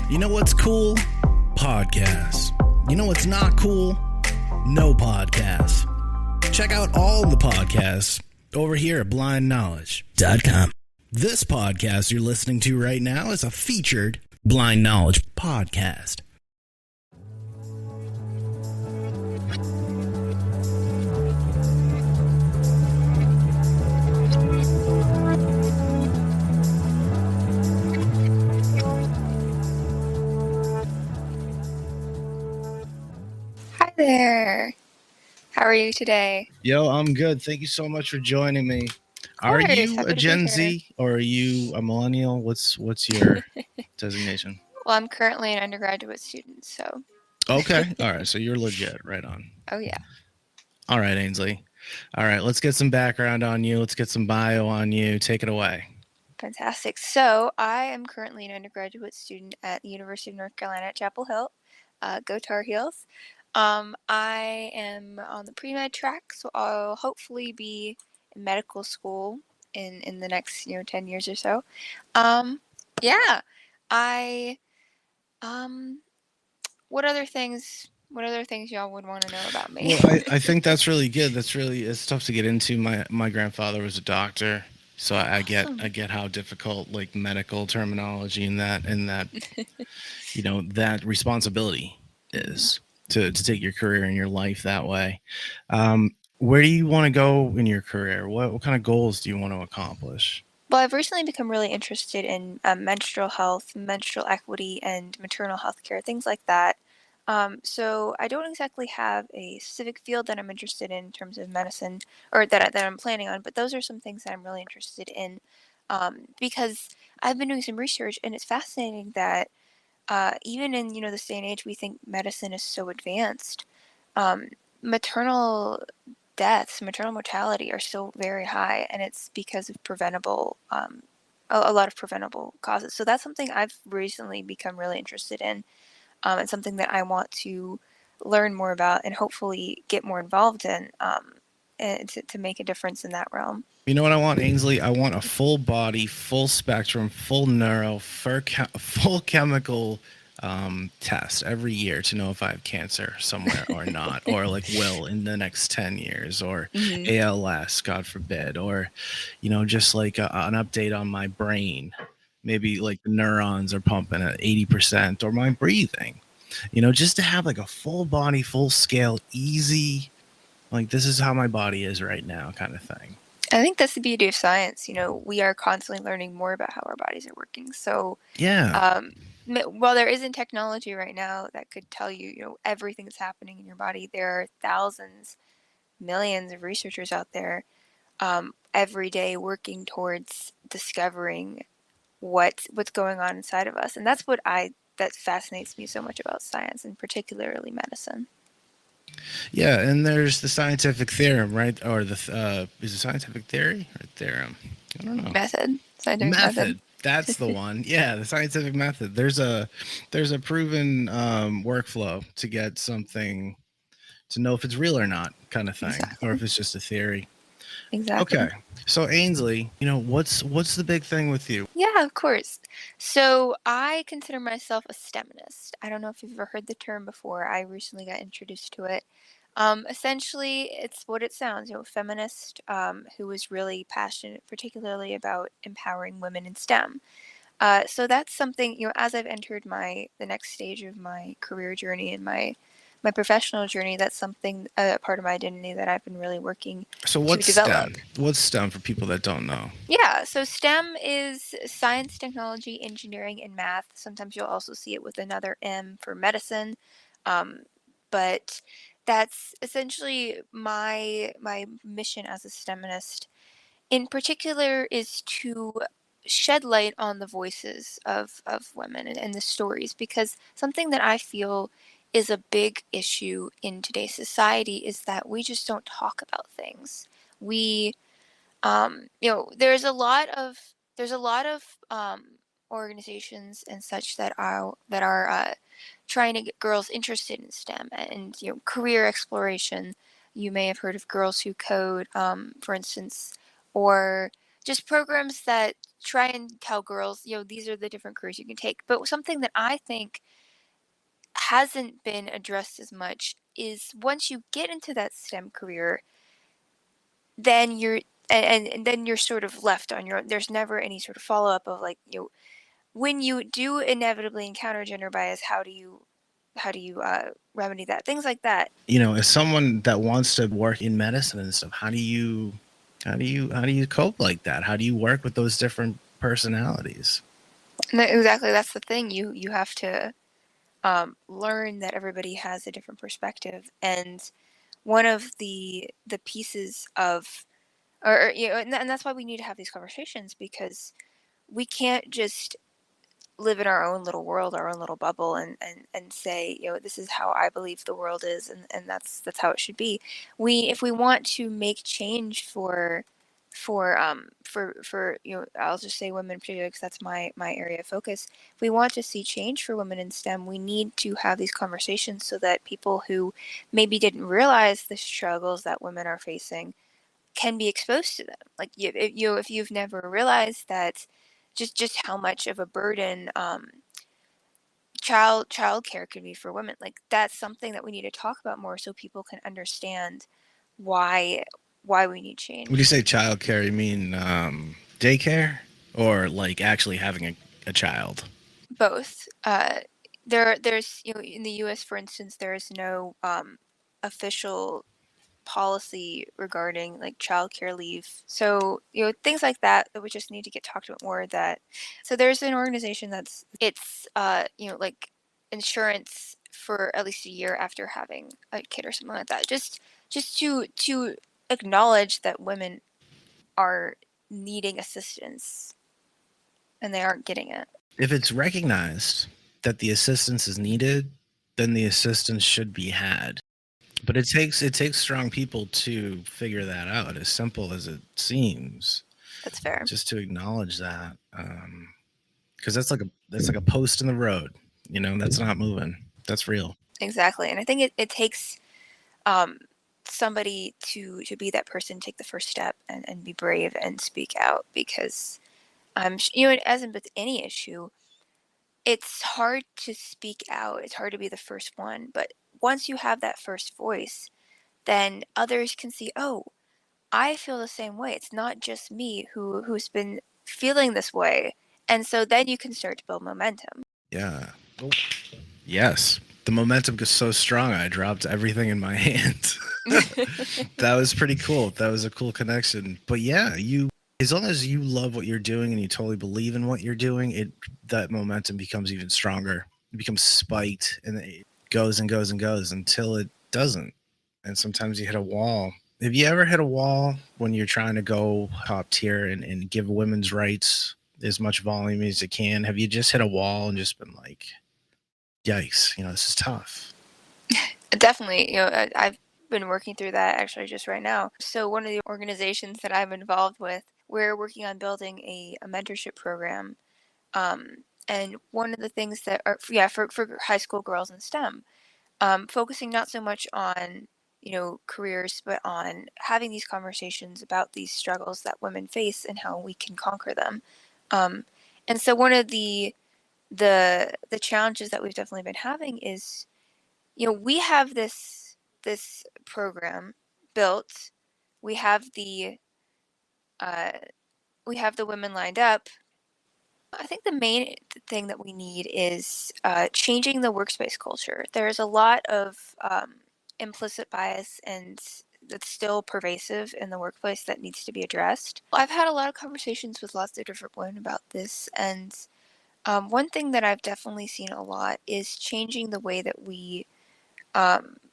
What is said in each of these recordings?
You know what's cool? Podcasts. You know what's not cool? No podcasts. Check out all the podcasts over here at blindknowledge.com. This podcast you're listening to right now is a featured Blind Knowledge podcast. Hi there. How are you today? Yo, I'm good. Thank you so much for joining me. Are you a Gen Z or are you a millennial? What's your designation? Well, I'm currently an undergraduate student, so. Okay. All right. So you're legit. Right on. Oh, yeah. All right, Ainsley. All right. Let's get some background on you. Let's get some bio on you. Take it away. Fantastic. So I am currently an undergraduate student at the University of North Carolina at Chapel Hill. Go Tar Heels. I am on the pre-med track, so I'll hopefully be in medical school in the next 10 years or so. Yeah. What other things y'all would want to know about me? Well, I think that's really good. It's tough to get into. My grandfather was a doctor, so I get how difficult like medical terminology and that that responsibility is to take your career and your life that way. Where do you want to go in your career? What kind of goals do you want to accomplish? Well, I've recently become really interested in menstrual health, menstrual equity, and maternal health care, things like that. So I don't exactly have a specific field that I'm interested in terms of medicine, or that I'm planning on, but those are some things that I'm really interested in, because I've been doing some research, and it's fascinating that even in this day and age, we think medicine is so advanced. Maternal deaths, maternal mortality are still very high, and it's because of a lot of preventable causes. So that's something I've recently become really interested in, and something that I want to learn more about and hopefully get more involved in, and to make a difference in that realm. You know what I want, Ainsley? I want a full body, full spectrum, full neuro, full chemical test every year to know if I have cancer somewhere or not, or like will in the next 10 years, or ALS, God forbid, or, just like an update on my brain. Maybe like the neurons are pumping at 80% or my breathing, just to have like a full body, full scale, easy, like this is how my body is right now kind of thing. I think that's the beauty of science. We are constantly learning more about how our bodies are working. So yeah. While there isn't technology right now that could tell you, everything that's happening in your body, there are thousands, millions of researchers out there every day working towards discovering what's going on inside of us. And that's that fascinates me so much about science, and particularly medicine. Yeah, and there's the scientific theorem, right? Or is it scientific theory or theorem? I don't know. Scientific method. That's the one. Yeah, the scientific method. There's a proven workflow to get something, to know if it's real or not, kind of thing, exactly. Or if it's just a theory. Exactly. Okay. So Ainsley, what's the big thing with you? Yeah, of course. So I consider myself a STEMinist. I don't know if you've ever heard the term before. I recently got introduced to it. Essentially, it's what it sounds, feminist, who is really passionate, particularly about empowering women in STEM. So that's something, as I've entered the next stage of my career journey and my professional journey, that's something, part of my identity that I've been really working to develop. STEM? What's STEM for people that don't know? Yeah, so STEM is science, technology, engineering, and math. Sometimes you'll also see it with another M for medicine, but that's essentially my mission as a STEMinist. In particular, is to shed light on the voices of women and the stories, because something that I feel is a big issue in today's society is that we just don't talk about things. We there's a lot of organizations and such that are trying to get girls interested in STEM and career exploration. You may have heard of Girls Who Code, for instance, or just programs that try and tell girls, these are the different careers you can take. But something that I think hasn't been addressed as much is once you get into that STEM career, then you're and then you're sort of left on your own. There's never any sort of follow up of like, when you do inevitably encounter gender bias, how do you remedy that? Things like that. As someone that wants to work in medicine and stuff, how do you cope like that? How do you work with those different personalities? Exactly, that's the thing. You have to learn that everybody has a different perspective, and one of the pieces of and that's why we need to have these conversations, because we can't just live in our own little world, our own little bubble, and say, this is how I believe the world is, and that's how it should be. If we want to make change for I'll just say women in particular, because that's my area of focus. If we want to see change for women in STEM, we need to have these conversations so that people who maybe didn't realize the struggles that women are facing can be exposed to them. Like, if you've never realized that, just how much of a burden child care can be for women, like that's something that we need to talk about more so people can understand why we need When you change. say childcare, you mean daycare or like actually having a child? Both. There's in the U.S., for instance, there is no official policy regarding like childcare leave. So, things like that we just need to get talked about more. That so there's an organization that's it's like insurance for at least a year after having a kid or something like that. Just to acknowledge that women are needing assistance and they aren't getting it. If it's recognized that the assistance is needed, then the assistance should be had. But it takes strong people to figure that out. As simple as it seems, That's fair. just to acknowledge that, because that's like a post in the road. That's not moving. That's real. Exactly. And I think it takes um, somebody to be that person, take the first step and be brave and speak out, because as in with any issue, it's hard to speak out. It's hard to be the first one. But once you have that first voice, then others can see, oh, I feel the same way. It's not just me who's been feeling this way. And so then you can start to build momentum. Yeah. Oh, yes. The momentum was so strong, I dropped everything in my hands. That was pretty cool. That was a cool connection. But yeah, as long as you love what you're doing and you totally believe in what you're doing, that momentum becomes even stronger. It becomes spiked and it goes and goes and goes until it doesn't. And sometimes you hit a wall. Have you ever hit a wall when you're trying to go top tier and give women's rights as much volume as you can? Have you just hit a wall and just been like, yikes, this is tough? Definitely, I've been working through that actually just right now. So one of the organizations that I'm involved with, we're working on building a mentorship program. And one of the things that are, yeah, for high school girls in STEM, focusing not so much on, careers, but on having these conversations about these struggles that women face and how we can conquer them. Um, and so one of the challenges that we've definitely been having is, we have this program built. We have the uh, we have the women lined up. I think the main thing that we need is changing the workspace culture. There's a lot of implicit bias, and that's still pervasive in the workplace that needs to be addressed. I've had a lot of conversations with lots of different women about this, and one thing that I've definitely seen a lot is changing the way that we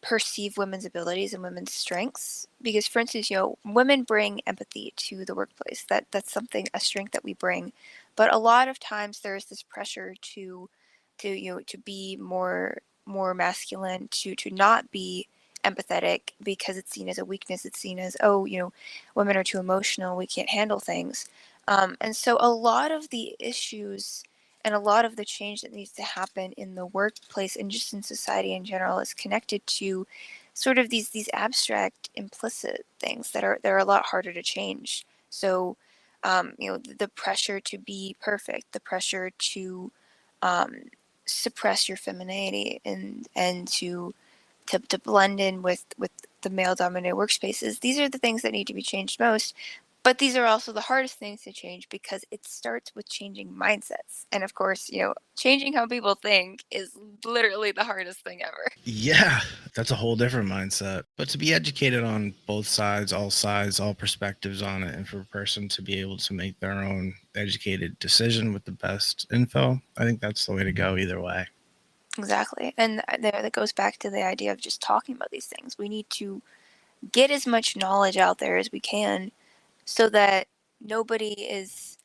perceive women's abilities and women's strengths. Because, for instance, women bring empathy to the workplace. That's something, a strength that we bring. But a lot of times there's this pressure to be more masculine, to not be empathetic, because it's seen as a weakness. It's seen as, oh, women are too emotional. We can't handle things. And so a lot of the issues and a lot of the change that needs to happen in the workplace and just in society in general is connected to sort of these abstract implicit things that are a lot harder to change. So the pressure to be perfect, the pressure to um, suppress your femininity and to blend in with the male dominated workspaces. These are the things that need to be changed most. But these are also the hardest things to change because it starts with changing mindsets. And of course, changing how people think is literally the hardest thing ever. Yeah, that's a whole different mindset. But to be educated on both sides, all perspectives on it, and for a person to be able to make their own educated decision with the best info, I think that's the way to go either way. Exactly. And that goes back to the idea of just talking about these things. We need to get as much knowledge out there as we can so that nobody is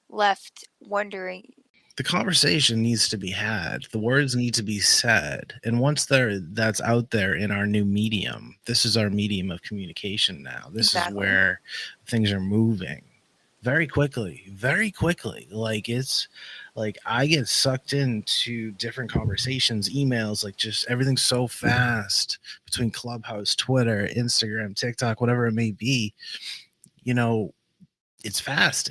left wondering. The conversation needs to be had. The words need to be said. And once that's out there in our new medium, this is our medium of communication now. This is Exactly. where things are moving very quickly, very quickly. Like it's like I get sucked into different conversations, emails, like just everything's so fast between Clubhouse, Twitter, Instagram, TikTok, whatever it may be. You know, it's fast,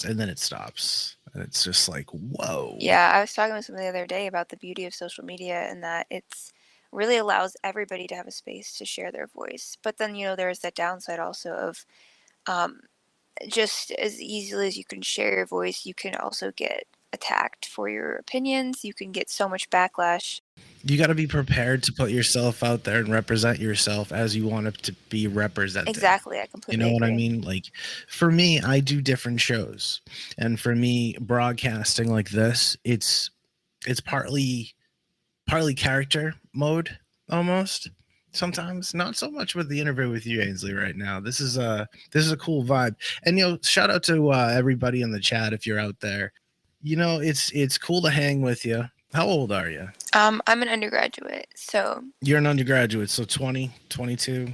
and then it stops. And it's just like, whoa. Yeah, I was talking with someone the other day about the beauty of social media and that it's really allows everybody to have a space to share their voice. But then, there's that downside also of um, just as easily as you can share your voice, you can also get attacked for your opinions. You can get so much backlash. You got to be prepared to put yourself out there and represent yourself as you want it to be represented. Exactly, I You completely know what I agree. mean? Like for me, I do different shows. And for me, broadcasting like this, it's partly character mode almost. Sometimes not so much with the interview with you, Ainsley, right now. This is a cool vibe. And shout out to everybody in the chat if you're out there. It's cool to hang with you. How old are you? I'm an undergraduate, so You're an undergraduate, so 20, 22,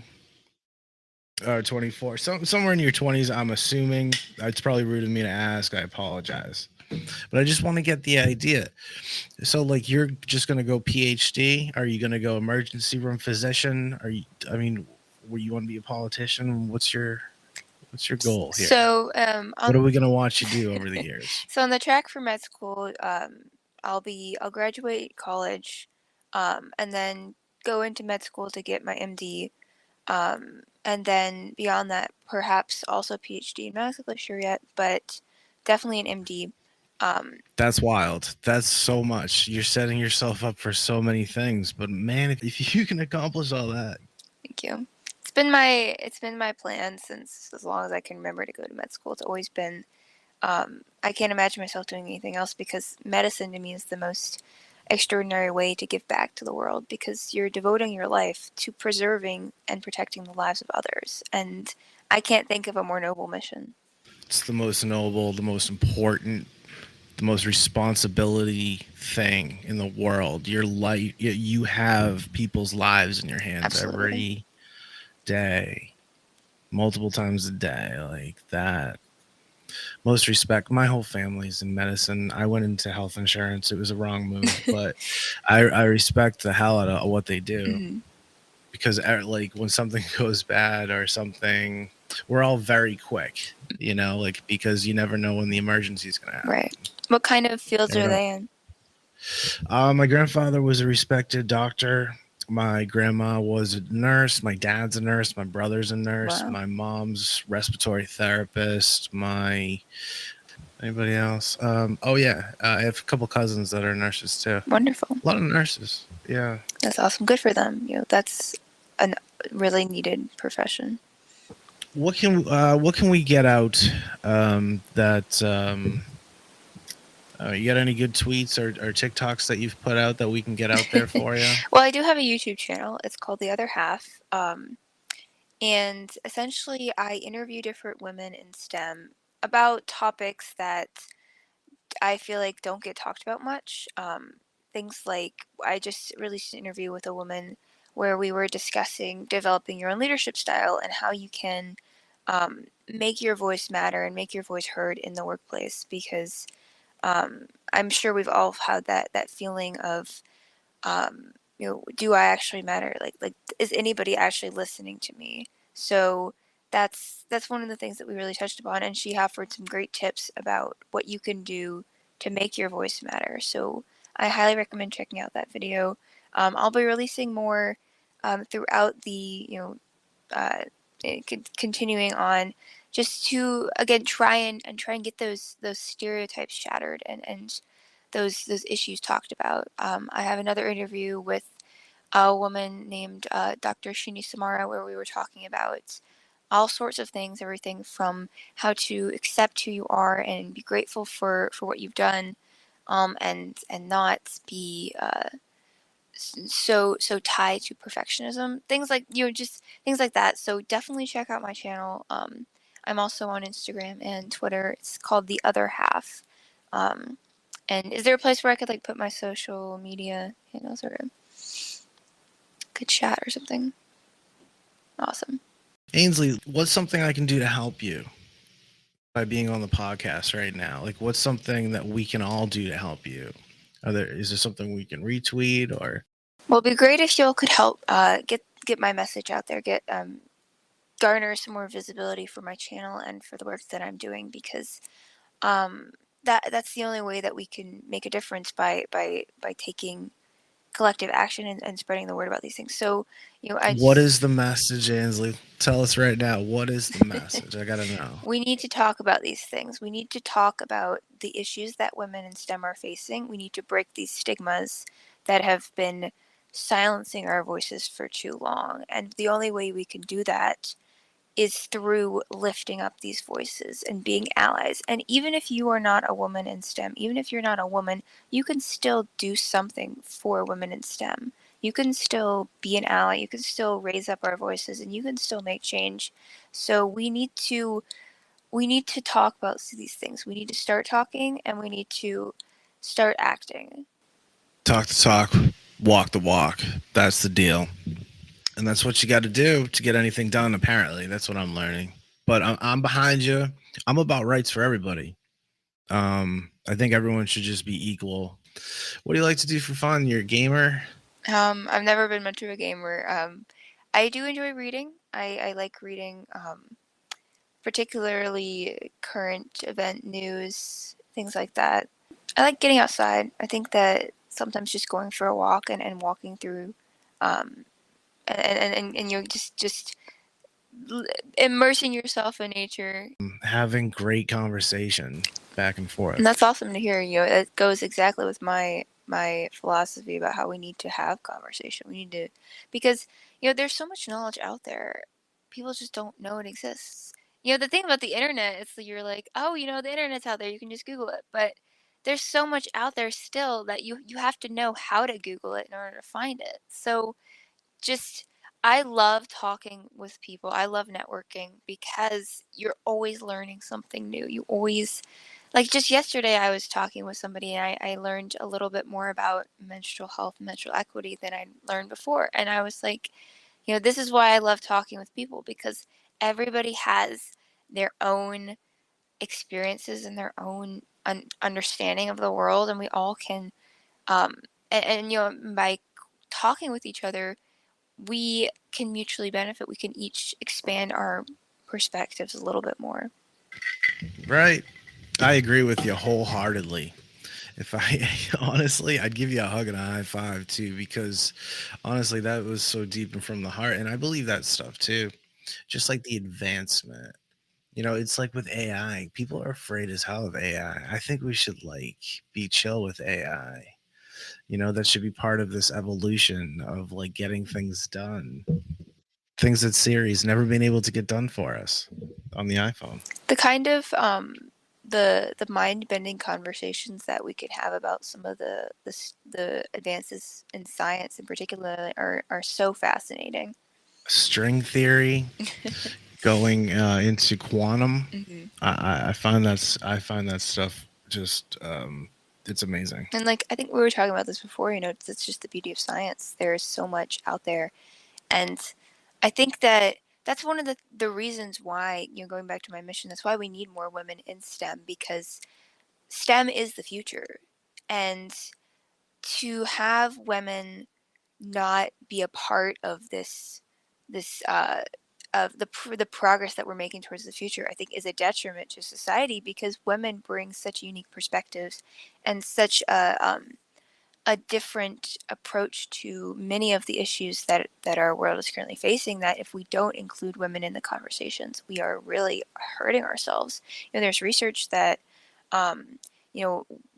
or 24. Somewhere in your 20s, I'm assuming. It's probably rude of me to ask. I apologize. But I just want to get the idea. So, like, you're just going to go PhD? Are you going to go emergency room physician? I mean, where you want to be a politician? What's your goal here? so What are we going to watch you do over the years? so on the track for med school, I'll graduate college, and then go into med school to get my MD, and then beyond that, perhaps also PhD. I'm not exactly sure yet, but definitely an MD. That's wild. That's so much. You're setting yourself up for so many things. But man, if you can accomplish all that, Thank you. It's been my plan since as long as I can remember to go to med school. It's always been. I can't imagine myself doing anything else because medicine to me is the most extraordinary way to give back to the world because you're devoting your life to preserving and protecting the lives of others. And I can't think of a more noble mission. it's the most noble, the most important, the most responsibility thing in the world. Your life, you have people's lives in your hands Absolutely. every day, multiple times a day, like that. Most respect. My whole family's in medicine. I went into health insurance. It was a wrong move, but I respect the hell out of what they do Hmm. because like when something goes bad or something, we're all very quick, like because you never know when the emergency is going to happen. Right. What kind of fields Never are know. they in? My grandfather was a respected doctor. My grandma was a nurse. My dad's a nurse. My brother's a nurse. Wow. My mom's respiratory therapist. Anybody else? Oh yeah, I have a couple cousins that are nurses too. Wonderful. A lot of nurses. Yeah. That's awesome. Good for them. That's a really needed profession. What can we get out that you got any good tweets or TikToks that you've put out that we can get out there for you? Well, I do have a YouTube channel. It's called The Other Half. And essentially, I interview different women in STEM about topics that I feel like don't get talked about much. Things like I just released an interview with a woman where we were discussing developing your own leadership style and how you can make your voice matter and make your voice heard in the workplace because I'm sure we've all had that feeling of do I actually matter? Like is anybody actually listening to me? So that's one of the things that we really touched upon, and she offered some great tips about what you can do to make your voice matter. So I highly recommend checking out that video. I'll be releasing more throughout the uh, continuing on, just to again try and get those stereotypes shattered, and those issues talked about. I have another interview with a woman named Dr. Shini Samara, where we were talking about all sorts of things, everything from how to accept who you are and be grateful for what you've done, and not be so tied to perfectionism, things like just things like that. So definitely check out my channel. I'm also on Instagram and Twitter. It's called The Other Half. Um, and is there a place where I could like put my social media handles, or could chat or something? Awesome. Ainsley, what's something I can do to help you by being on the podcast right now? Like, what's something that we can all do to help you? Is there something we can retweet or? Well, it'd be great if y'all could help get my message out there, get garner some more visibility for my channel and for the work that I'm doing, because um, that's the only way that we can make a difference, by taking collective action and spreading the word about these things. So, I What just is the message, Ainsley? Tell us right now. What is the message? I gotta know. we need to talk about these things. We need to talk about the issues that women in STEM are facing. We need to break these stigmas that have been silencing our voices for too long. And the only way we can do that is through lifting up these voices and being allies. And even if you are not a woman in STEM, even if you're not a woman, you can still do something for women in STEM. You can still be an ally. You can still raise up our voices, and you can still make change. So we need to talk about these things. We need to start talking, and we need to start acting. Talk the talk, walk the walk. That's the deal. And that's what you got to do to get anything done, apparently. That's what I'm learning. But I'm behind you. I'm about rights for everybody. I think everyone should just be equal. What do you like to do for fun? You're a gamer? I've never been much of a gamer. I do enjoy reading. I like reading, particularly current event news, things like that. I like getting outside. I think that sometimes just going for a walk and walking through, um, and you're just immersing yourself in nature. Having great conversation back and And forth. that's awesome to hear. It goes exactly with my philosophy about how we need to have conversation. We need to, because there's so much knowledge out there. People just don't know it exists. The thing about the internet is that you're like, oh, the internet's out there. You can just Google it. But there's so much out there still that you have to know how to Google it in order to find it. So just I love talking with people. I love networking because you're always learning something new. You always, like just yesterday, I was talking with somebody, and I learned a little bit more about menstrual health and menstrual equity than I learned before. And I was like, this is why I love talking with people, because everybody has their own experiences and their own understanding of the world, and we all can, um, by talking with each other, we can mutually benefit. We can each expand our perspectives a little bit more. Right. I agree with you wholeheartedly. If I honestly, I'd give you a hug and a high five too, because honestly, that was so deep and from the heart. And I believe that stuff too. Just like the advancement. It's like with AI, people are afraid as hell of AI. I think we should like be chill with AI. That should be part of this evolution of like getting things done. Things that Siri's never been able to get done for us on the iPhone. The kind of the mind bending conversations that we could have about some of the advances in science in particular are so fascinating. String theory, going into quantum. Hmm. I find that stuff just it's amazing. And like I think we were talking about this before. It's just the beauty of science. There is so much out there, and I think that that's one of the reasons why, going back to my mission, that's why we need more women in STEM, because STEM is the future. And to have women not be a part of this of the progress that we're making towards the future, I think, is a detriment to society because women bring such unique perspectives and such a different approach to many of the issues that our world is currently facing, that if we don't include women in the conversations, we are really hurting ourselves. There's research that um,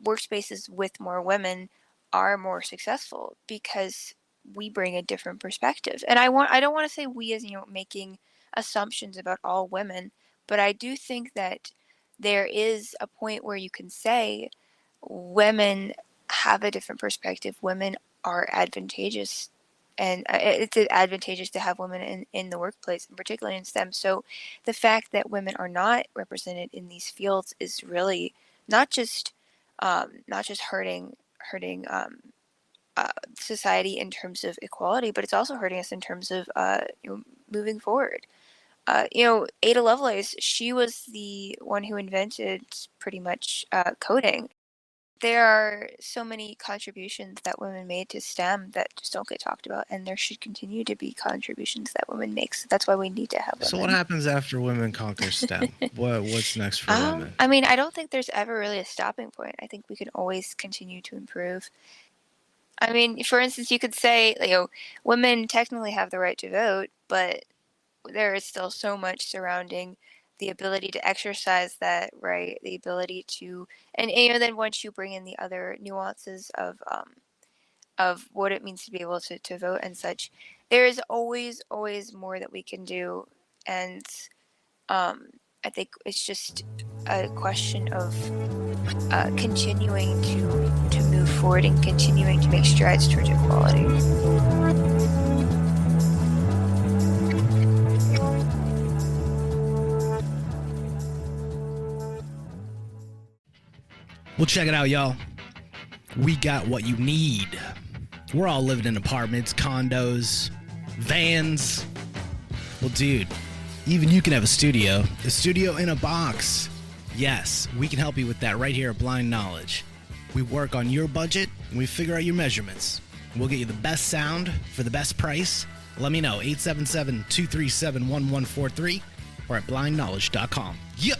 workspaces with more women are more successful because we bring a different perspective. And I don't want to say we as making assumptions about all women, but I do think that there is a point where you can say women have a different perspective. Women are advantageous, and it's advantageous to have women in the workplace, and particularly in STEM. So the fact that women are not represented in these fields is really not just hurting society in terms of equality, but it's also hurting us in terms of moving forward. Ada Lovelace, she was the one who invented pretty much coding. There are so many contributions that women made to STEM that just don't get talked about, and there should continue to be contributions that women make. So that's why we need to have So what women. happens after women conquer STEM? What's next for women? I mean, I don't think there's ever really a stopping point. I think we can always continue to improve. I mean, for instance, you could say, women technically have the right to vote, but there is still so much surrounding the ability to exercise that right, the ability to, and then once you bring in the other nuances of what it means to be able to vote and such, there is always more that we can do, and um, I think it's just a question of continuing to move forward and continuing to make strides towards equality. Well, check it out, y'all. We got what you need. We're all living in apartments, condos, vans. Well, dude, even you can have a studio in a box. Yes, we can help you with that right here at Blind Knowledge. We work on your budget and we figure out your measurements. We'll get you the best sound for the best price. Let me know, 877-237-1143 or at blindknowledge.com. Yep.